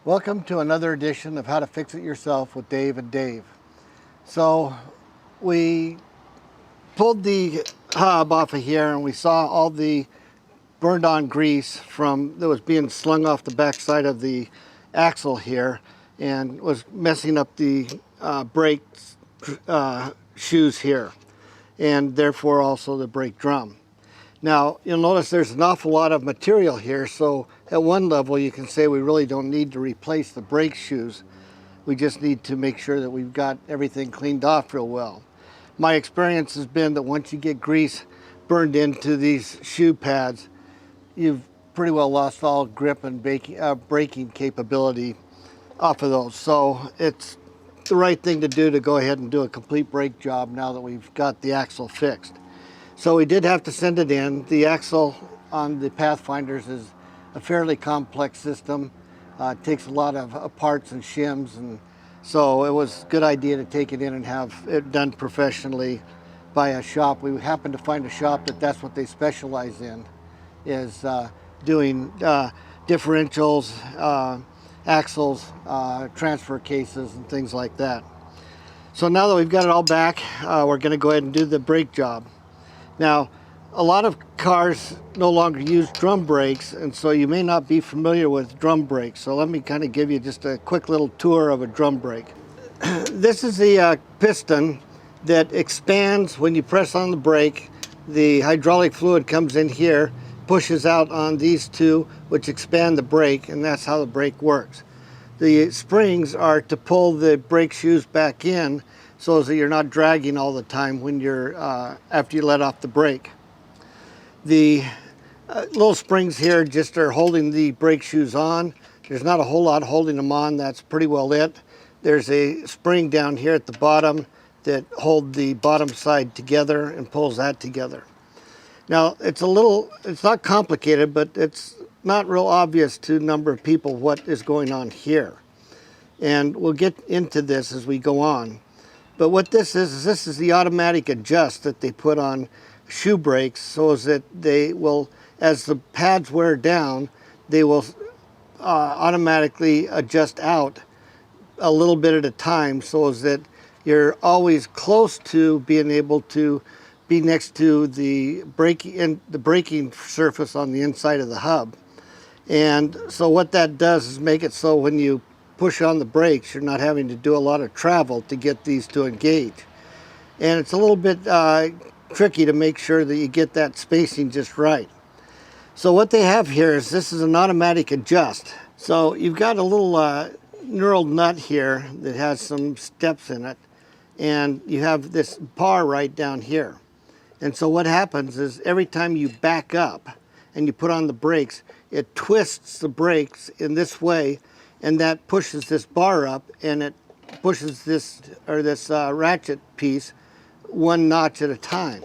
Welcome to another edition of How to Fix It Yourself with Dave and Dave. So we pulled the hub off of here and we saw all the burned on grease that was being slung off the backside of the axle here and was messing up the brake shoes here, and therefore also the brake drum. Now you'll notice there's an awful lot of material here, so at one level you can say we really don't need to replace the brake shoes. We just need to make sure that we've got everything cleaned off real well. My experience has been that once you get grease burned into these shoe pads, you've pretty well lost all grip and braking capability off of those. So it's the right thing to do to go ahead and do a complete brake job now that we've got the axle fixed. So we did have to send it in. The axle on the Pathfinders is a fairly complex system. It takes a lot of parts and shims, and so it was a good idea to take it in and have it done professionally by a shop. We happened to find a shop that's what they specialize in, is doing differentials, axles, transfer cases, and things like that. So now that we've got it all back, we're going to go ahead and do the brake job. Now, a lot of cars no longer use drum brakes, and so you may not be familiar with drum brakes. So let me kind of give you just a quick little tour of a drum brake. This is the piston that expands when you press on the brake. The hydraulic fluid comes in here, pushes out on these two, which expand the brake, and that's how the brake works. The springs are to pull the brake shoes back in so that you're not dragging all the time when you're after you let off the brake. The little springs here just are holding the brake shoes on. There's not a whole lot holding them on. That's pretty well it. There's a spring down here at the bottom that holds the bottom side together and pulls that together. Now it's not complicated, but it's not real obvious to a number of people what is going on here. And we'll get into this as we go on. But what this is the automatic adjust that they put on shoe brakes so that they will, as the pads wear down, they will automatically adjust out a little bit at a time so that you're always close to being able to be next to the braking surface on the inside of the hub. And so what that does is make it so when you push on the brakes, you're not having to do a lot of travel to get these to engage. And it's a little bit tricky to make sure that you get that spacing just right. So what they have here is this is an automatic adjust. So you've got a little knurled nut here that has some steps in it, and you have this bar right down here. And so what happens is every time you back up and you put on the brakes, it twists the brakes in this way, and that pushes this bar up, and it pushes this ratchet piece one notch at a time.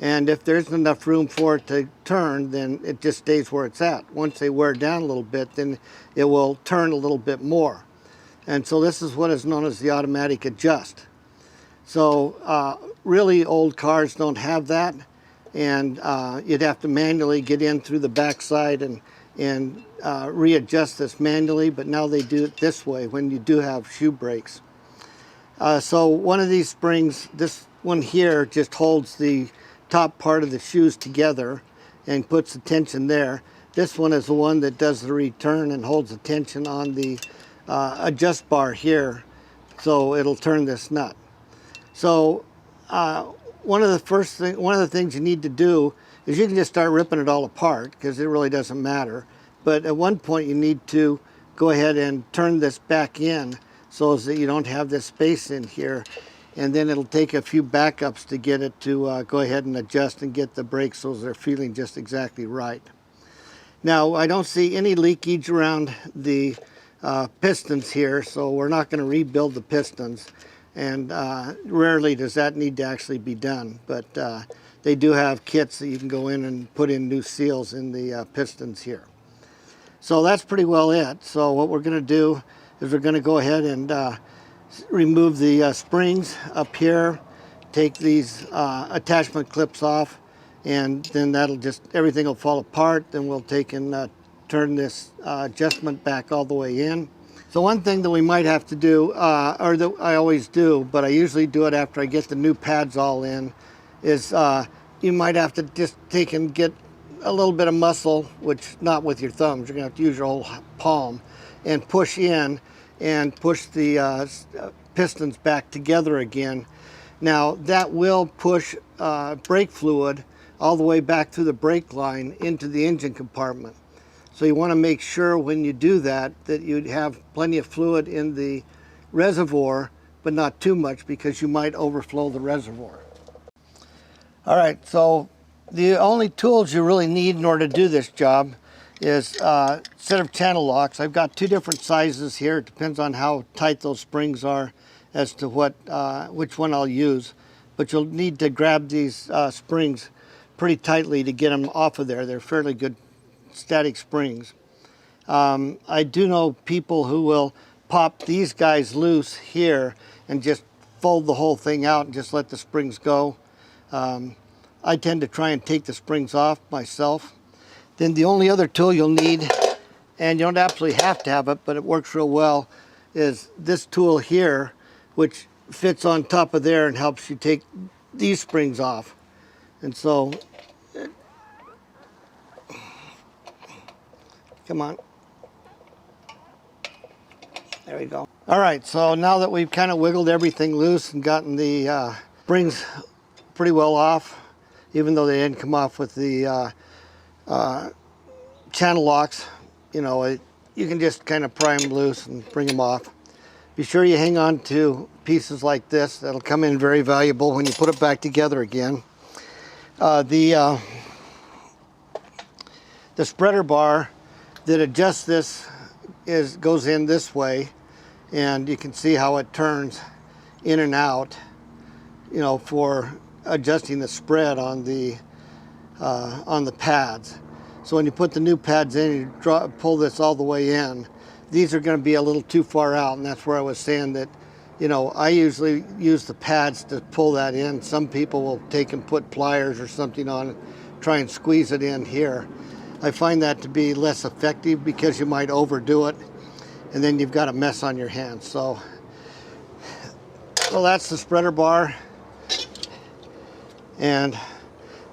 And if there isn't enough room for it to turn, then it just stays where it's at. Once they wear down a little bit, then it will turn a little bit more. And so this is what is known as the automatic adjust. So really old cars don't have that, and you'd have to manually get in through the backside and readjust this manually, but now they do it this way when you do have shoe brakes. So one of these springs, this one here, just holds the top part of the shoes together and puts the tension there. This one is the one that does the return and holds the tension on the adjust bar here, so it'll turn this nut. So one of the things you need to do is you can just start ripping it all apart because it really doesn't matter. But at one point you need to go ahead and turn this back in so that you don't have this space in here, and then it'll take a few backups to get it to go ahead and adjust and get the brakes so they're feeling just exactly right. Now I don't see any leakage around the pistons here, so we're not going to rebuild the pistons, and rarely does that need to actually be done, but they do have kits that you can go in and put in new seals in the pistons here. So that's pretty well it. So what we're going to do is we're going to go ahead and remove the springs up here, take these attachment clips off, and then everything will fall apart. Then we'll take and turn this adjustment back all the way in. So one thing that we might have to do, or that I always do, but I usually do it after I get the new pads all in, is you might have to just take and get a little bit of muscle, which not with your thumbs, you're gonna have to use your whole palm, and push in and push the pistons back together again. Now that will push brake fluid all the way back through the brake line into the engine compartment. So you want to make sure when you do that that you have plenty of fluid in the reservoir, but not too much because you might overflow the reservoir. All right, so the only tools you really need in order to do this job is a set of channel locks. I've got two different sizes here. It depends on how tight those springs are as to which one I'll use. But you'll need to grab these springs pretty tightly to get them off of there. They're fairly good static springs. I do know people who will pop these guys loose here and just fold the whole thing out and just let the springs go. I tend to try and take the springs off myself. Then the only other tool you'll need, and you don't absolutely have to have it, but it works real well, is this tool here, which fits on top of there and helps you take these springs off. And so, come on. There we go. All right, so now that we've kind of wiggled everything loose and gotten the springs pretty well off, even though they didn't come off with the channel locks, you know, you can just kind of pry them loose and bring them off. Be sure you hang on to pieces like this. That'll come in very valuable when you put it back together again. The spreader bar that adjusts this goes in this way, and you can see how it turns in and out, you know, for adjusting the spread on the pads. So when you put the new pads in, you pull this all the way in. These are going to be a little too far out, and that's where I was saying that, you know, I usually use the pads to pull that in. Some people will take and put pliers or something on it, try and squeeze it in here. I find that to be less effective because you might overdo it, and then you've got a mess on your hands. So that's the spreader bar. And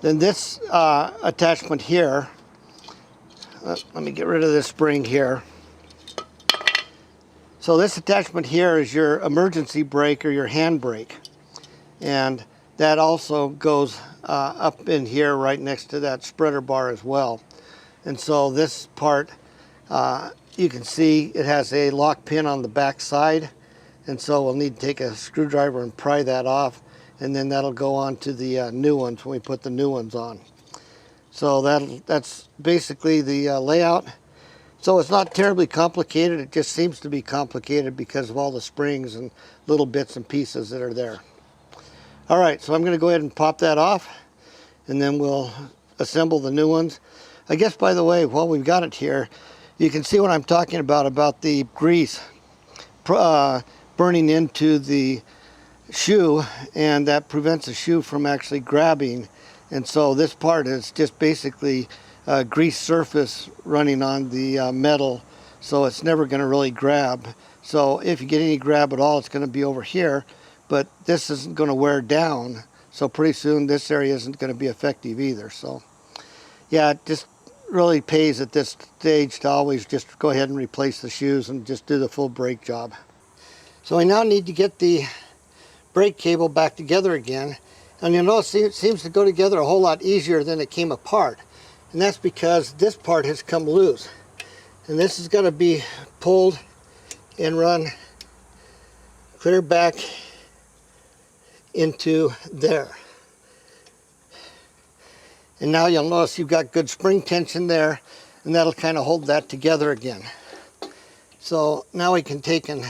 then this attachment here, let me get rid of this spring here. So this attachment here is your emergency brake or your hand brake. And that also goes up in here right next to that spreader bar as well. And so this part, you can see it has a lock pin on the back side. And so we'll need to take a screwdriver and pry that off. And then that'll go on to the new ones when we put the new ones on. So that's basically the layout. So it's not terribly complicated. It just seems to be complicated because of all the springs and little bits and pieces that are there. All right, so I'm going to go ahead and pop that off, and then we'll assemble the new ones. I guess, by the way, while we've got it here, you can see what I'm talking about the grease burning into the shoe, and that prevents the shoe from actually grabbing. And so this part is just basically a grease surface running on the metal, so it's never going to really grab. So if you get any grab at all, it's going to be over here, but this isn't going to wear down, so pretty soon this area isn't going to be effective either. So yeah, it just really pays at this stage to always just go ahead and replace the shoes and just do the full brake job. So I now need to get the brake cable back together again, and you'll notice it seems to go together a whole lot easier than it came apart, and that's because this part has come loose, and this is going to be pulled and run clear back into there. And now you'll notice you've got good spring tension there, and that'll kind of hold that together again. So now we can take and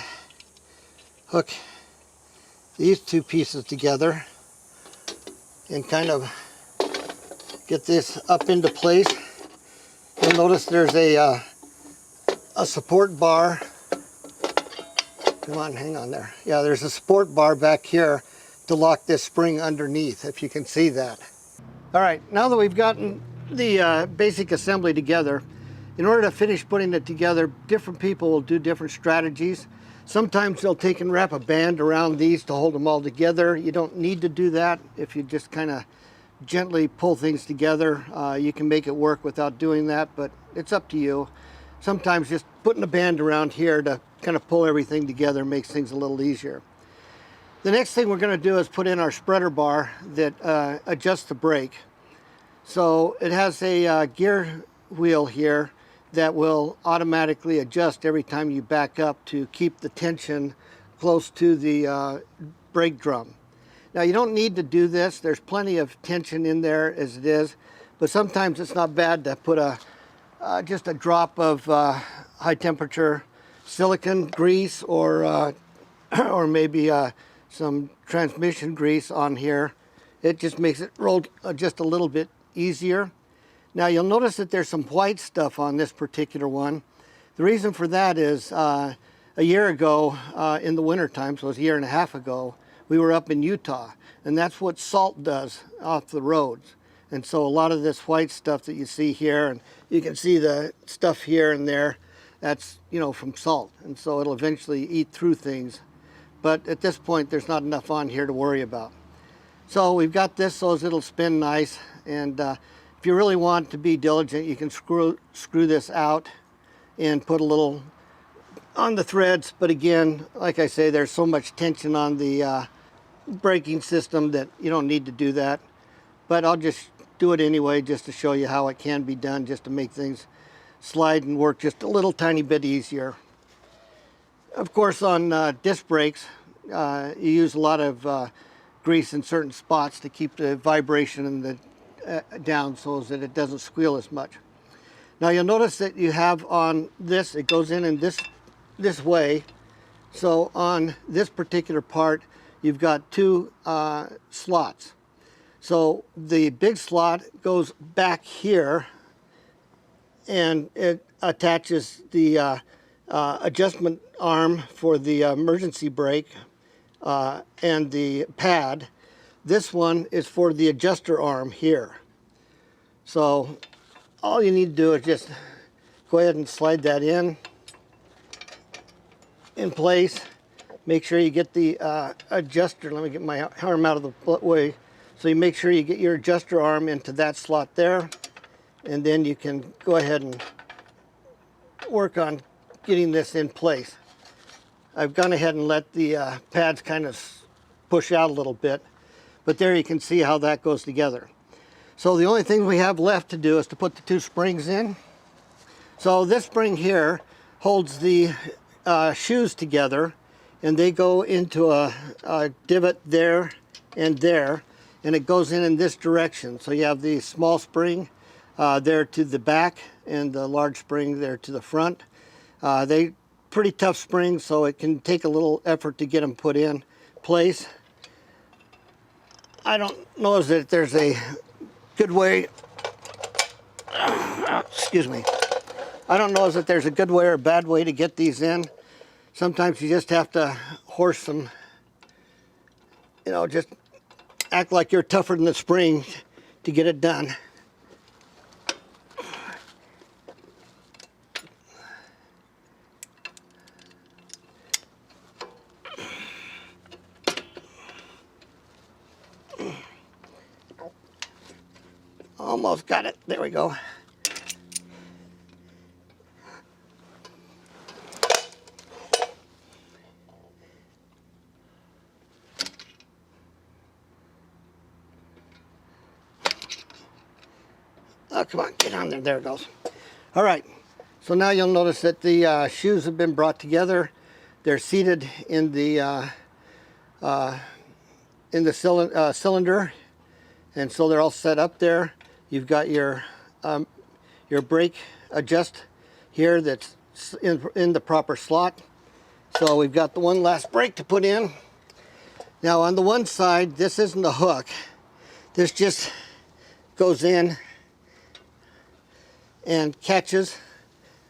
hook these two pieces together and kind of get this up into place. You'll notice there's a support bar. Come on, hang on there. Yeah, there's a support bar back here to lock this spring underneath, if you can see that. All right, now that we've gotten the basic assembly together, in order to finish putting it together, different people will do different strategies. Sometimes they'll take and wrap a band around these to hold them all together. You don't need to do that. If you just kind of gently pull things together, you can make it work without doing that, but it's up to you. Sometimes just putting a band around here to kind of pull everything together makes things a little easier. The next thing we're going to do is put in our spreader bar that adjusts the brake. So it has a gear wheel here that will automatically adjust every time you back up to keep the tension close to the brake drum. Now you don't need to do this. There's plenty of tension in there as it is, but sometimes it's not bad to put just a drop of high temperature silicone grease or maybe some transmission grease on here. It just makes it roll just a little bit easier. Now you'll notice that there's some white stuff on this particular one. The reason for that is a year ago in the winter time, so it was a year and a half ago, we were up in Utah, and that's what salt does off the roads. And so a lot of this white stuff that you see here, and you can see the stuff here and there, that's, you know, from salt. And so it'll eventually eat through things. But at this point, there's not enough on here to worry about. So we've got this so it'll spin nice. And if you really want to be diligent, you can screw this out and put a little on the threads. But again, like I say, there's so much tension on the braking system that you don't need to do that. But I'll just do it anyway, just to show you how it can be done, just to make things slide and work just a little tiny bit easier. Of course, on disc brakes, you use a lot of grease in certain spots to keep the vibration and the down so that it doesn't squeal as much. Now you'll notice that you have on this, it goes in this way. So on this particular part, you've got two slots. So the big slot goes back here, and it attaches the adjustment arm for the emergency brake and the pad. This one is for the adjuster arm here. So all you need to do is just go ahead and slide that in place. Make sure you get the adjuster. Let me get my arm out of the way. So you make sure you get your adjuster arm into that slot there, and then you can go ahead and work on getting this in place. I've gone ahead and let the pads kind of push out a little bit, but there you can see how that goes together. So the only thing we have left to do is to put the two springs in. So this spring here holds the shoes together, and they go into a divot there, and it goes in this direction. So you have the small spring there to the back and the large spring there to the front. They pretty tough springs, so it can take a little effort to get them put in place. I don't know that there's a good way, excuse me. I don't know that there's a good way or a bad way to get these in. Sometimes you just have to horse them, you know, just act like you're tougher than the spring to get it done. Almost got it. There we go. Oh, come on, get on there. There it goes. All right. So now you'll notice that the shoes have been brought together. They're seated in the cylinder, and so they're all set up there. You've got your brake adjust here that's in the proper slot. So we've got the one last brake to put in. Now on the one side, this isn't a hook. This just goes in and catches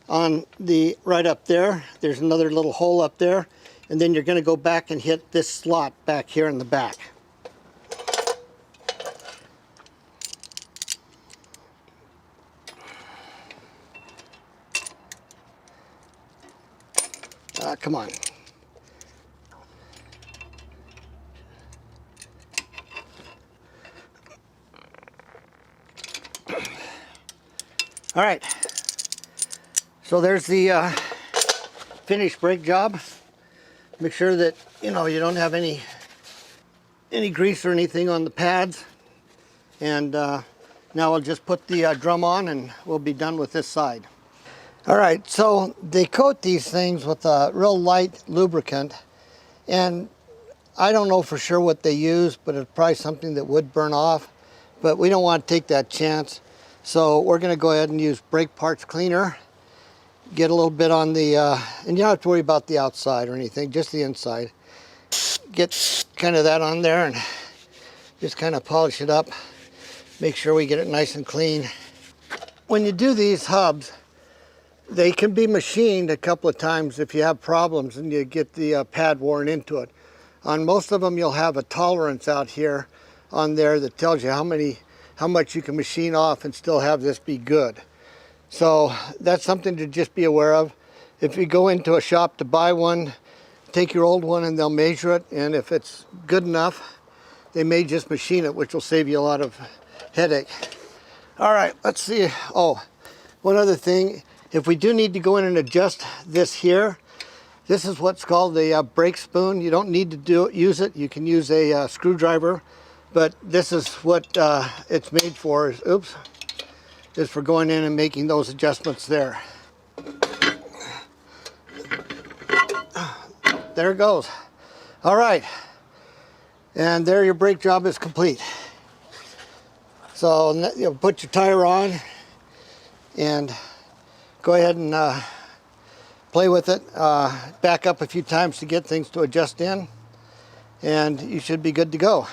on the right up there. There's another little hole up there, and then you're going to go back and hit this slot back here in the back. Come on. All right, so there's the finished brake job. Make sure that you don't have any grease or anything on the pads. And now I'll just put the drum on and we'll be done with this side. All right, so they coat these things with a real light lubricant, and I don't know for sure what they use, but it's probably something that would burn off, but we don't want to take that chance. So we're going to go ahead and use brake parts cleaner, get a little bit on the, and you don't have to worry about the outside or anything, just the inside. Get kind of that on there and just kind of polish it up. Make sure we get it nice and clean. When you do these hubs, they can be machined a couple of times if you have problems and you get the pad worn into it. On most of them, you'll have a tolerance out here on there that tells you how much you can machine off and still have this be good. So that's something to just be aware of. If you go into a shop to buy one, take your old one and they'll measure it, and if it's good enough, they may just machine it, which will save you a lot of headache. All right, let's see. Oh, one other thing, if we do need to go in and adjust this here, this is what's called a brake spoon. You don't need to use it. You can use a screwdriver, but this is what it's made for. Is for going in and making those adjustments there. There it goes. All right, and there your brake job is complete. So put your tire on and go ahead and play with it. Back up a few times to get things to adjust in, and you should be good to go.